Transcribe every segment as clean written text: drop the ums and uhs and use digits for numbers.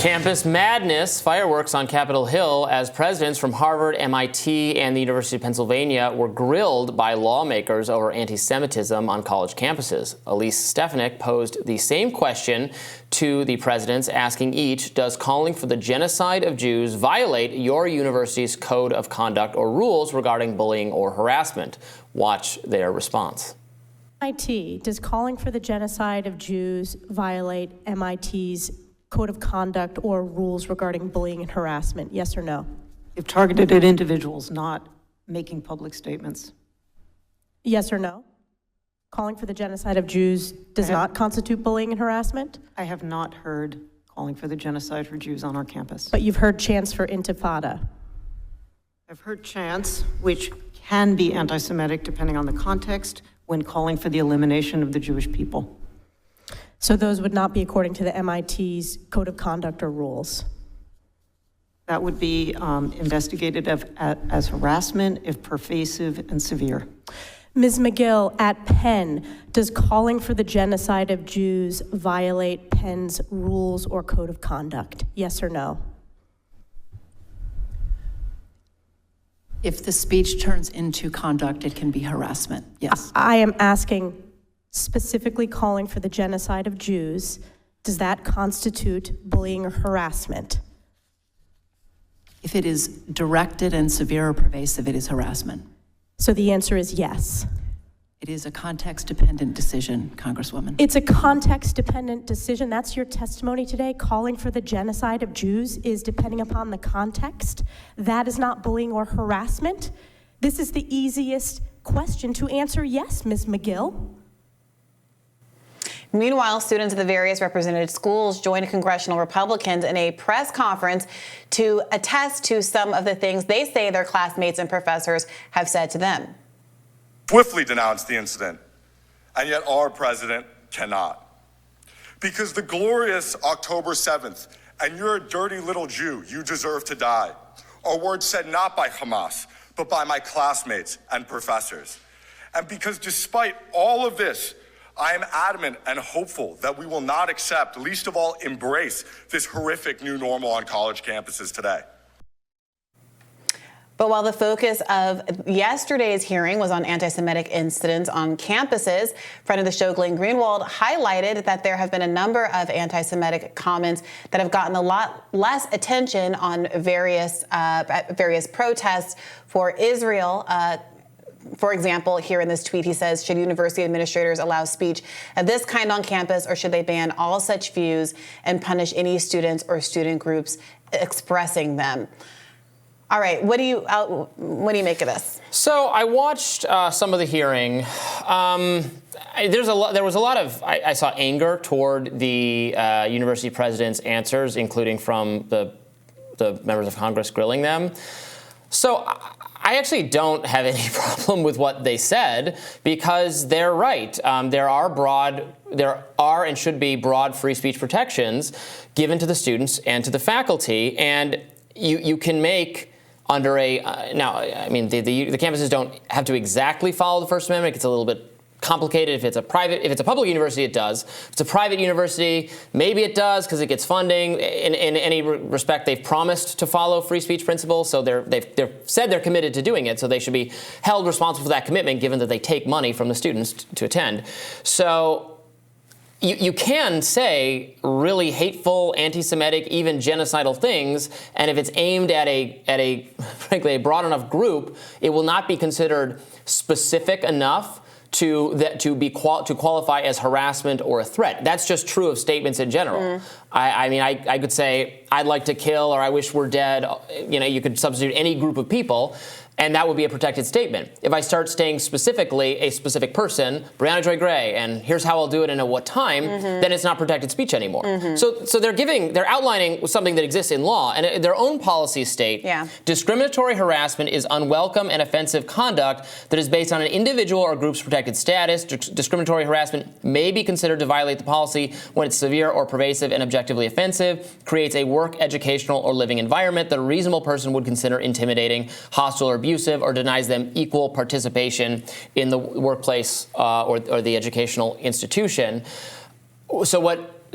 Campus madness, fireworks on Capitol Hill as presidents from Harvard, MIT, and the University of Pennsylvania were grilled by lawmakers over anti-Semitism on college campuses. Elise Stefanik posed the same question to the presidents, asking each, does calling for the genocide of Jews violate your university's code of conduct or rules regarding bullying or harassment? Watch their response. MIT, does calling for the genocide of Jews violate MIT's code of conduct or rules regarding bullying and harassment? Yes or no? If targeted at individuals, not making public statements. Yes or no? Calling for the genocide of Jews does not constitute bullying and harassment? I have not heard calling for the genocide for Jews on our campus. But you've heard chants for intifada. I've heard chants, which can be anti-Semitic depending on the context, when calling for the elimination of the Jewish people. So those would not be according to the MIT's code of conduct or rules? That would be investigated as harassment if pervasive and severe. Ms. McGill, at Penn, does calling for the genocide of Jews violate Penn's rules or code of conduct? Yes or no? If the speech turns into conduct, it can be harassment, yes. I am asking, specifically calling for the genocide of Jews, does that constitute bullying or harassment? If it is directed and severe or pervasive, it is harassment. So the answer is yes. It is a context-dependent decision, Congresswoman. It's a context-dependent decision. That's your testimony today. Calling for the genocide of Jews is depending upon the context. That is not bullying or harassment. This is the easiest question to answer yes, Ms. McGill. Meanwhile, students at the various represented schools joined congressional Republicans in a press conference to attest to some of the things they say their classmates and professors have said to them. Swiftly denounced the incident, and yet our president cannot. Because the glorious October 7th, and you're a dirty little Jew, you deserve to die, are words said not by Hamas, but by my classmates and professors. And because despite all of this, I am adamant and hopeful that we will not accept, least of all embrace, this horrific new normal on college campuses today. But while the focus of yesterday's hearing was on anti-Semitic incidents on campuses, friend of the show Glenn Greenwald highlighted that there have been a number of anti-Semitic comments that have gotten a lot less attention on various protests for Israel. For example, here in this tweet, he says, should university administrators allow speech of this kind on campus, or should they ban all such views and punish any students or student groups expressing them? All right, what do you make of this? So I watched some of the hearing. There was a lot of, I saw anger toward the university president's answers, including from the members of Congress grilling them. So I actually don't have any problem with what they said, because they're right. There are and should be broad free speech protections given to the students and to the faculty, and you can make under a now. I mean, the campuses don't have to exactly follow the First Amendment. It's a little bit complicated. If it's a public university, it does. If it's a private university, maybe it does because it gets funding. In any respect, they've promised to follow free speech principles, so they've said they're committed to doing it. So they should be held responsible for that commitment, given that they take money from the students to attend. So you can say really hateful, anti-Semitic, even genocidal things, and if it's aimed at a frankly a broad enough group, it will not be considered specific enough to qualify as harassment or a threat. That's just true of statements in general. I mean, I could say, I'd like to kill, or I wish we're dead. You know, you could substitute any group of people, and that would be a protected statement. If I start saying specifically a specific person, Briahna Joy Gray, and here's how I'll do it and at what time, then it's not protected speech anymore. So they're outlining something that exists in law, and their own policies state, discriminatory harassment is unwelcome and offensive conduct that is based on an individual or group's protected status. Discriminatory harassment may be considered to violate the policy when it's severe or pervasive and objectively offensive, creates a work, educational, or living environment that a reasonable person would consider intimidating, hostile, or abusive, or denies them equal participation in the workplace or the educational institution. So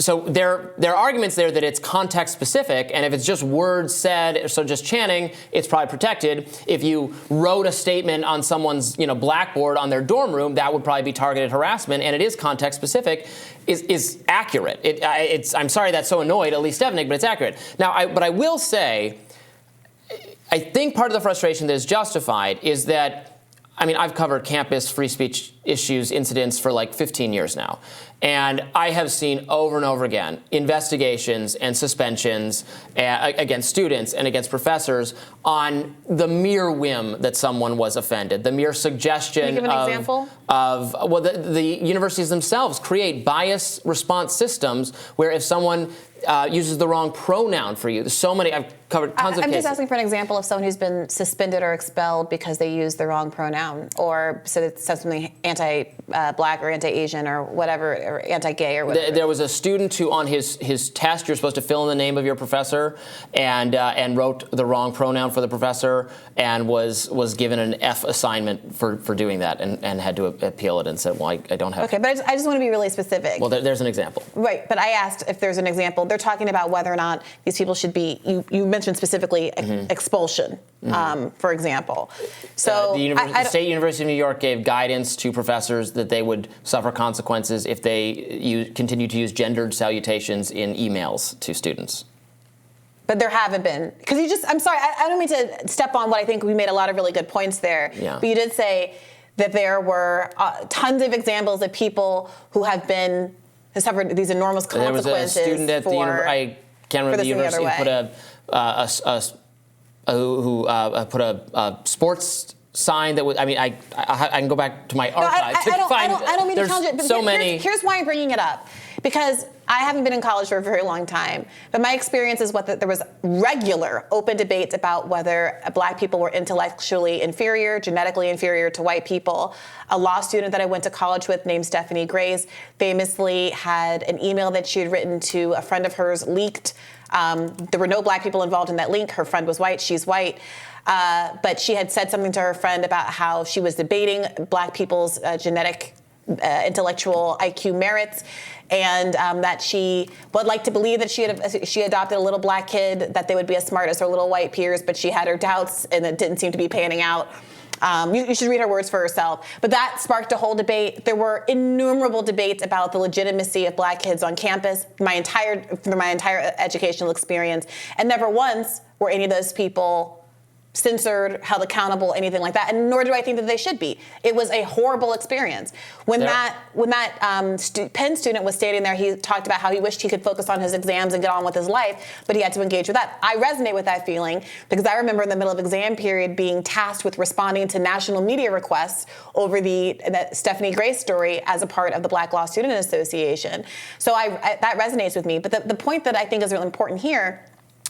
So there are arguments there that it's context specific, and if it's just words said, so just chanting, it's probably protected. If you wrote a statement on someone's blackboard on their dorm room, that would probably be targeted harassment, and it is context specific, is accurate. I'm sorry that's so annoyed, at least Stefanik, but it's accurate. Now, but I will say, I think part of the frustration that is justified is that, I've covered campus free speech issues, incidents for like 15 years now. And I have seen over and over again investigations and suspensions against students and against professors on the mere whim that someone was offended, the mere suggestion. Can you give an example? The universities themselves create bias response systems where if someone uses the wrong pronoun for you, there's so many, I've covered tons of cases. I'm just asking for an example of someone who's been suspended or expelled because they used the wrong pronoun or said something anti-black or anti-Asian or whatever, or anti-gay or whatever. There was a student who on his test, you're supposed to fill in the name of your professor and wrote the wrong pronoun for the professor and was given an F assignment for doing that and had to appeal it and said, well, I don't have. Okay, but I just want to be really specific. Well, there's an example. Right, but I asked if there's an example. They're talking about whether or not these people should be, you mentioned specifically expulsion, for example. So the State University of New York gave guidance to professors that they would suffer consequences if they continue to use gendered salutations in emails to students. But there haven't been. Because I'm sorry, I don't mean to step on what I think we made a lot of really good points there. Yeah. But you did say that there were tons of examples of people who have suffered these enormous consequences. There was a student at the I can't remember the university who put a sports sign that was. I can go back to my archive to find. I don't mean to challenge it. But so many. Here's why I'm bringing it up. Because I haven't been in college for a very long time, but my experience is there was regular open debates about whether black people were intellectually inferior, genetically inferior to white people. A law student that I went to college with named Stephanie Grace famously had an email that she had written to a friend of hers leaked. There were no black people involved in that link. Her friend was white. She's white. But she had said something to her friend about how she was debating black people's genetic intellectual IQ merits, and that she would like to believe that she adopted a little black kid, that they would be as smart as her little white peers, but she had her doubts, and it didn't seem to be panning out. You should read her words for herself. But that sparked a whole debate. There were innumerable debates about the legitimacy of black kids on campus through my entire educational experience, and never once were any of those people censored, held accountable, anything like that, and nor do I think that they should be. It was a horrible experience. When that Penn student was standing there, he talked about how he wished he could focus on his exams and get on with his life, but he had to engage with that. I resonate with that feeling because I remember in the middle of exam period being tasked with responding to national media requests over that Stephanie Grace story as a part of the Black Law Student Association. So that resonates with me. But the point that I think is really important here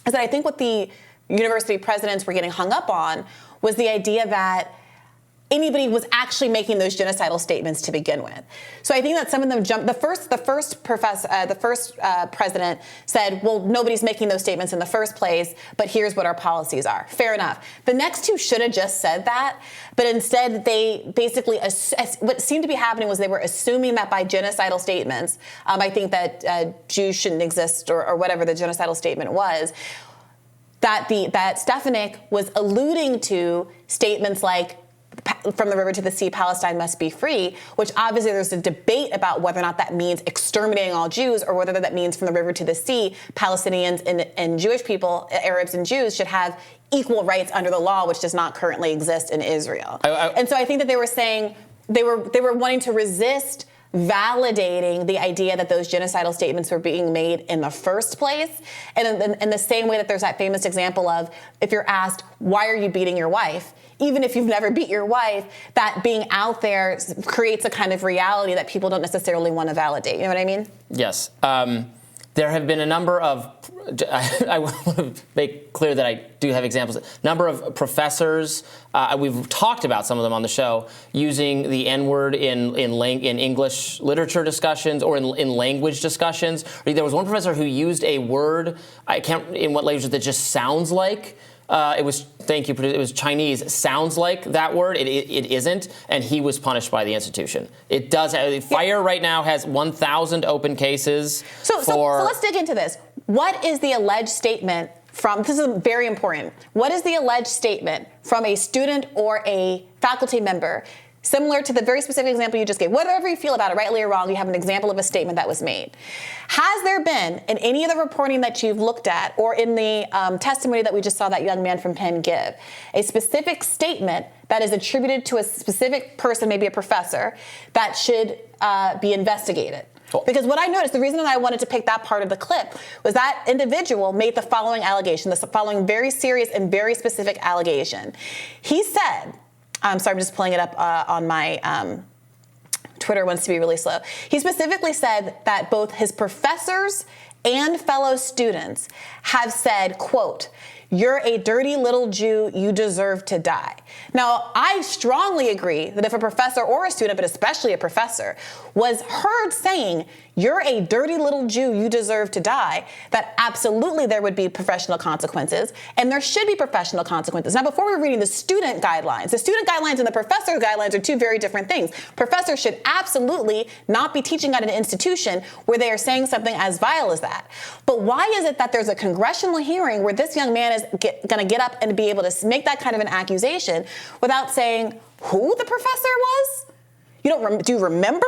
is that I think what the university presidents were getting hung up on was the idea that anybody was actually making those genocidal statements to begin with. So I think that some of them jumped. The first president said, "Well, nobody's making those statements in the first place, but here's what our policies are." Fair enough. The next two should have just said that, but instead they basically what seemed to be happening was they were assuming that by genocidal statements, I think that Jews shouldn't exist or whatever the genocidal statement was. That Stefanik was alluding to statements like, from the river to the sea, Palestine must be free, which obviously there's a debate about whether or not that means exterminating all Jews or whether that means from the river to the sea, Palestinians and Jewish people, Arabs and Jews, should have equal rights under the law, which does not currently exist in Israel. And so I think that they were saying, they were wanting to resist validating the idea that those genocidal statements were being made in the first place. And in the same way that there's that famous example of, if you're asked, why are you beating your wife? Even if you've never beat your wife, that being out there creates a kind of reality that people don't necessarily want to validate. You know what I mean? Yes. There have been a number of, I want to make clear that I do have examples, number of professors, we've talked about some of them on the show, using the N-word in English literature discussions or in language discussions. There was one professor who used a word, in what language, that just sounds like It was, thank you, it was Chinese. Sounds like that word. It isn't. And he was punished by the institution. It does. Fire right now has 1,000 open cases. So let's dig into this. What is the alleged statement from, this is very important, what is the alleged statement from a student or a faculty member, similar to the very specific example you just gave? Whatever you feel about it, rightly or wrong, you have an example of a statement that was made. Has there been, in any of the reporting that you've looked at, or in the testimony that we just saw that young man from Penn give, a specific statement that is attributed to a specific person, maybe a professor, that should be investigated? Because what I noticed, the reason that I wanted to pick that part of the clip was that individual made the following allegation, the following very serious and very specific allegation. He said, I'm sorry, I'm just pulling it up on my Twitter wants to be really slow. He specifically said that both his professors and fellow students have said, quote, "You're a dirty little Jew, you deserve to die." Now, I strongly agree that if a professor or a student, but especially a professor, was heard saying, "You're a dirty little Jew, you deserve to die," that absolutely there would be professional consequences, and there should be professional consequences. Now, before we're reading the student guidelines and the professor guidelines are two very different things. Professors should absolutely not be teaching at an institution where they are saying something as vile as that. But why is it that there's a congressional hearing where this young man is going to get up and be able to make that kind of an accusation without saying who the professor was? Do you remember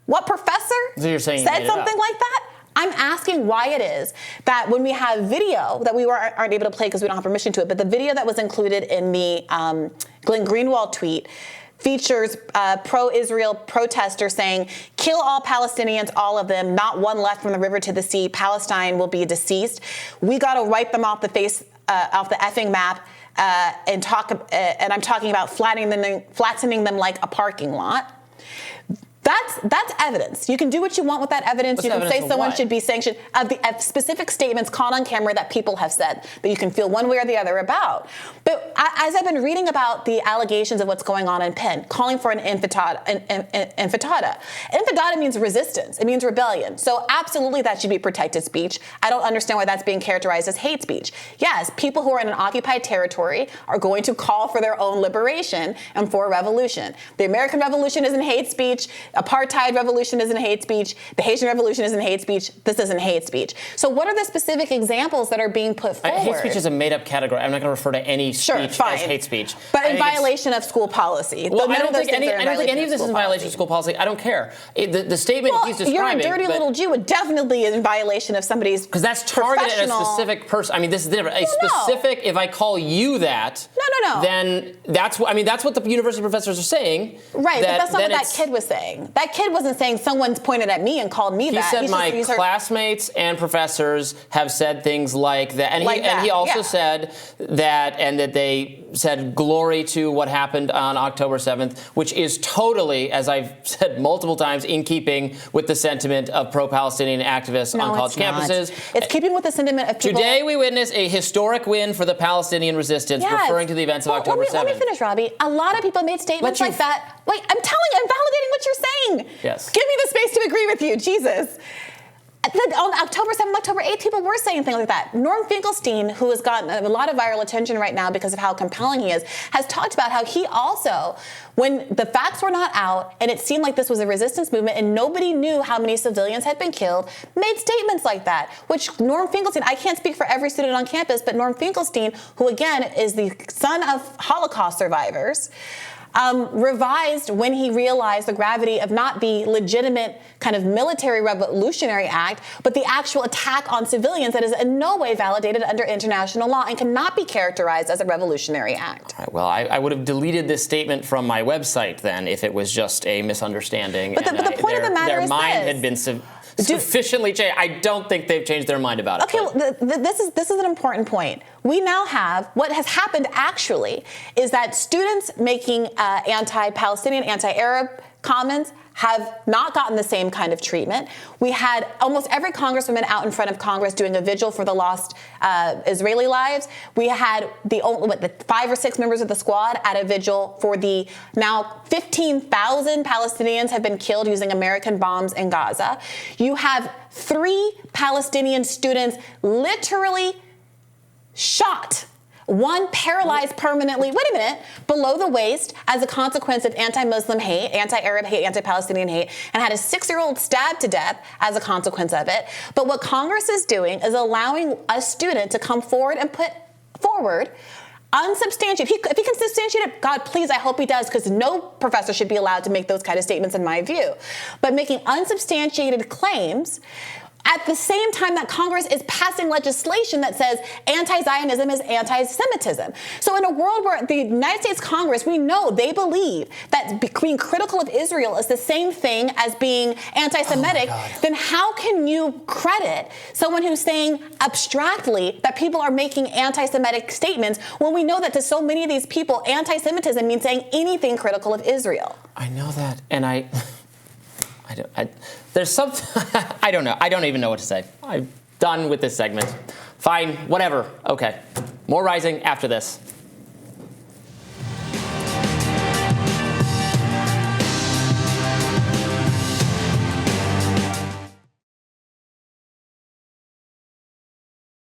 what professor said something like that? I'm asking why it is that when we have video that we aren't able to play because we don't have permission to it, but the video that was included in the Glenn Greenwald tweet features pro-Israel protesters saying, "Kill all Palestinians, all of them, not one left from the river to the sea. Palestine will be deceased. We got to wipe them off the face, off the effing map." And I'm talking about flattening them like a parking lot. That's evidence. You can do what you want with that evidence. What's you can say someone what? should be sanctioned. Of specific statements caught on camera that people have said that you can feel one way or the other about. But as I've been reading about the allegations of what's going on in Penn, calling for an intifada. Intifada means resistance. It means rebellion. So absolutely that should be protected speech. I don't understand why that's being characterized as hate speech. Yes, people who are in an occupied territory are going to call for their own liberation and for a revolution. The American Revolution isn't hate speech. Apartheid revolution isn't hate speech. The Haitian Revolution isn't hate speech. This isn't hate speech. So what are the specific examples that are being put forward? Hate speech is a made-up category. I'm not going to refer to any speech as hate speech. But in violation of school policy. Well, I don't think any of this is in violation of school policy. I don't care. The statement he's describing. You're a dirty little Jew would definitely is in violation of somebody's because that's targeted at a specific person. I mean, this is different. Specific. If I call you that, no. Then that's what the university professors are saying. Right, but that's not what that kid was saying. That kid wasn't saying someone's pointed at me and called me that. He said my classmates and professors have said things like that. And he also said that, and that they said glory to what happened on October 7th, which is totally, as I've said multiple times, in keeping with the sentiment of pro-Palestinian activists on college campuses. It's keeping with the sentiment of people. Today we witness a historic win for the Palestinian resistance, referring to the events of October 7th. Let me finish, Robbie. A lot of people made statements like that. Wait, I'm validating what you're saying. Yes. Give me the space to agree with you, Jesus. On October 7th, October 8th, people were saying things like that. Norm Finkelstein, who has gotten a lot of viral attention right now because of how compelling he is, has talked about how he also, when the facts were not out and it seemed like this was a resistance movement and nobody knew how many civilians had been killed, made statements like that, which Norm Finkelstein, I can't speak for every student on campus, but Norm Finkelstein, who again is the son of Holocaust survivors, revised when he realized the gravity of not the legitimate kind of military revolutionary act, but the actual attack on civilians that is in no way validated under international law and cannot be characterized as a revolutionary act. All right, well, I would have deleted this statement from my website then if it was just a misunderstanding. But the point of the matter is their mind had been sufficiently changed. I don't think they've changed their mind about it. Okay, well, this is an important point. We now have, what has happened actually is that students making anti-Palestinian, anti-Arab comments have not gotten the same kind of treatment. We had almost every congresswoman out in front of Congress doing a vigil for the lost Israeli lives. We had the 5 or 6 members of the squad at a vigil for the now 15,000 Palestinians have been killed using American bombs in Gaza. You have 3 Palestinian students literally shot one paralyzed permanently, wait a minute, below the waist as a consequence of anti-Muslim hate, anti-Arab hate, anti-Palestinian hate, and had a 6-year-old stabbed to death as a consequence of it. But what Congress is doing is allowing a student to come forward and put forward unsubstantiated. If he can substantiate it, God, please, I hope he does, because no professor should be allowed to make those kind of statements in my view. But making unsubstantiated claims at the same time that Congress is passing legislation that says anti-Zionism is anti-Semitism. So in a world where the United States Congress, we know they believe that being critical of Israel is the same thing as being anti-Semitic, then how can you credit someone who's saying abstractly that people are making anti-Semitic statements when we know that to so many of these people, anti-Semitism means saying anything critical of Israel? I know that, and there's something, I don't know. I don't even know what to say. I'm done with this segment. Fine, whatever. Okay. More Rising after this.